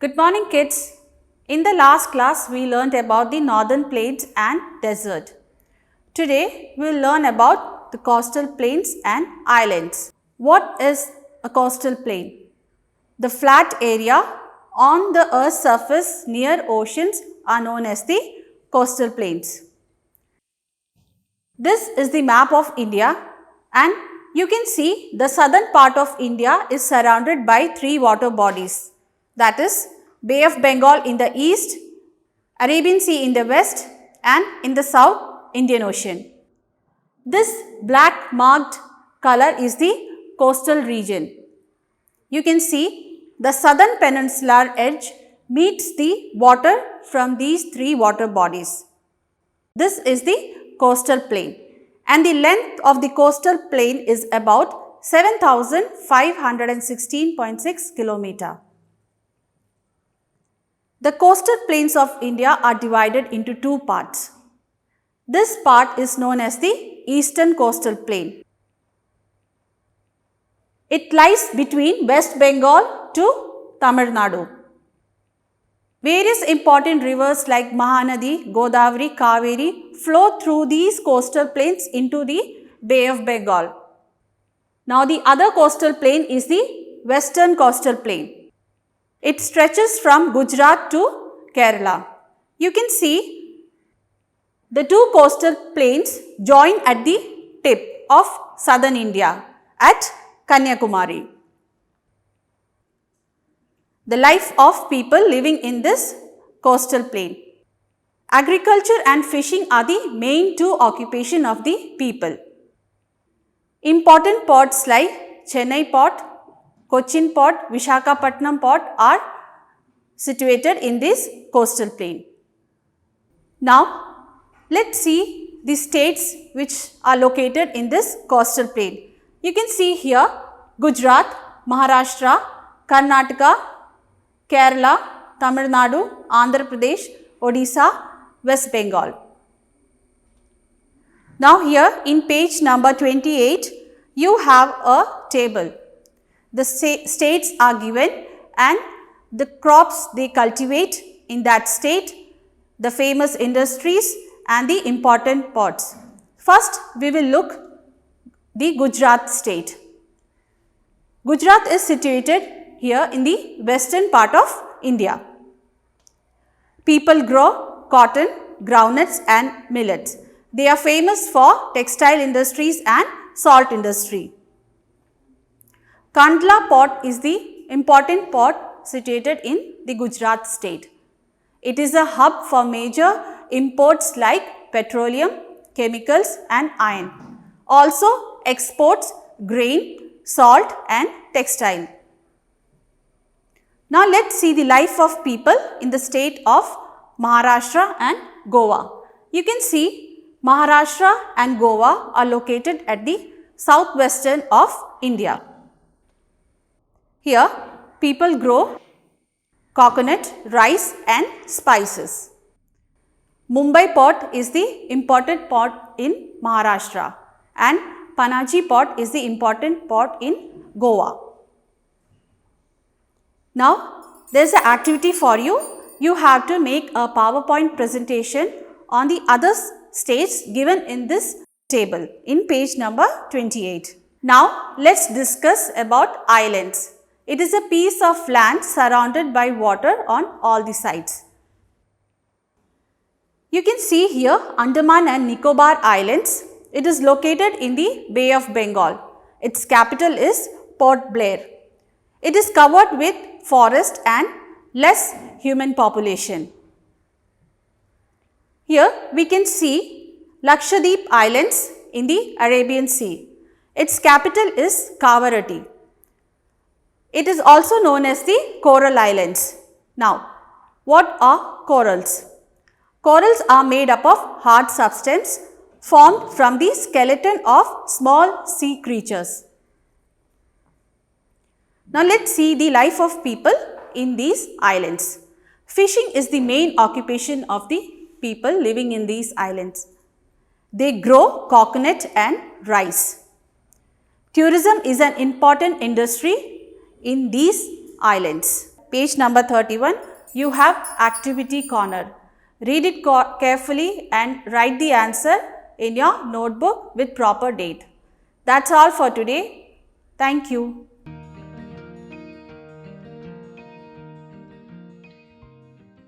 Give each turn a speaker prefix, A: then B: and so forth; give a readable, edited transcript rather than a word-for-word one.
A: Good morning kids. In the last class we learned about the northern plains and desert. Today we will learn about the coastal plains and islands. What is a coastal plain? The flat area on the earth's surface near oceans are known as the coastal plains. This is the map of India and you can see the southern part of India is surrounded by three water bodies, that is Bay of Bengal in the east, Arabian Sea in the west and in the south Indian Ocean. This black marked color is the coastal region. You can see the southern peninsular edge meets the water from these three water bodies. This is the coastal plain and the length of the coastal plain is about 7516.6 km. The coastal plains of India are divided into two parts. This part is known as the eastern coastal plain. It lies between West Bengal to Tamil Nadu. Various important rivers like Mahanadi, Godavari, Kaveri flow through these coastal plains into the Bay of Bengal. Now the other coastal plain is the western coastal plain. It stretches from Gujarat to Kerala. You can see the two coastal plains join at the tip of southern India at Kanyakumari. The life of people living in this coastal plain. Agriculture and fishing are the main two occupations of the people. Important ports like Chennai port, Cochin port, Visakhapatnam port are situated in this coastal plain. Now, let's see the states which are located in this coastal plain. You can see here Gujarat, Maharashtra, Karnataka, Kerala, Tamil Nadu, Andhra Pradesh, Odisha, West Bengal. Now here in page number 28, you have a table. The states are given and the crops they cultivate in that state, the famous industries and the important ports. First, we will look the Gujarat state. Gujarat is situated here in the western part of India. People grow cotton, groundnuts and millets. They are famous for textile industries and salt industry. Kandla port is the important port situated in the Gujarat state. It is a hub for major imports like petroleum, chemicals and iron. Also exports grain, salt and textile. Now let's see the life of people in the state of Maharashtra and Goa. You can see Maharashtra and Goa are located at the southwestern of India. Here people grow coconut, rice and spices. Mumbai port is the important port in Maharashtra and Panaji port is the important port in Goa. Now there is an activity for you. You have to make a PowerPoint presentation on the other states given in this table in page number 28. Now let's discuss about islands. It is a piece of land surrounded by water on all the sides. You can see here Andaman and Nicobar Islands. It is located in the Bay of Bengal. Its capital is Port Blair. It is covered with forest and less human population. Here we can see Lakshadweep Islands in the Arabian Sea. Its capital is Kavaratti. It is also known as the Coral Islands. Now, what are corals? Corals are made up of hard substance formed from the skeleton of small sea creatures. Now, let's see the life of people in these islands. Fishing is the main occupation of the people living in these islands. They grow coconut and rice. Tourism is an important industry in these islands. page number 31, you have activity corner. Read it carefully and write the answer in your notebook with proper date. That's all for today. Thank you.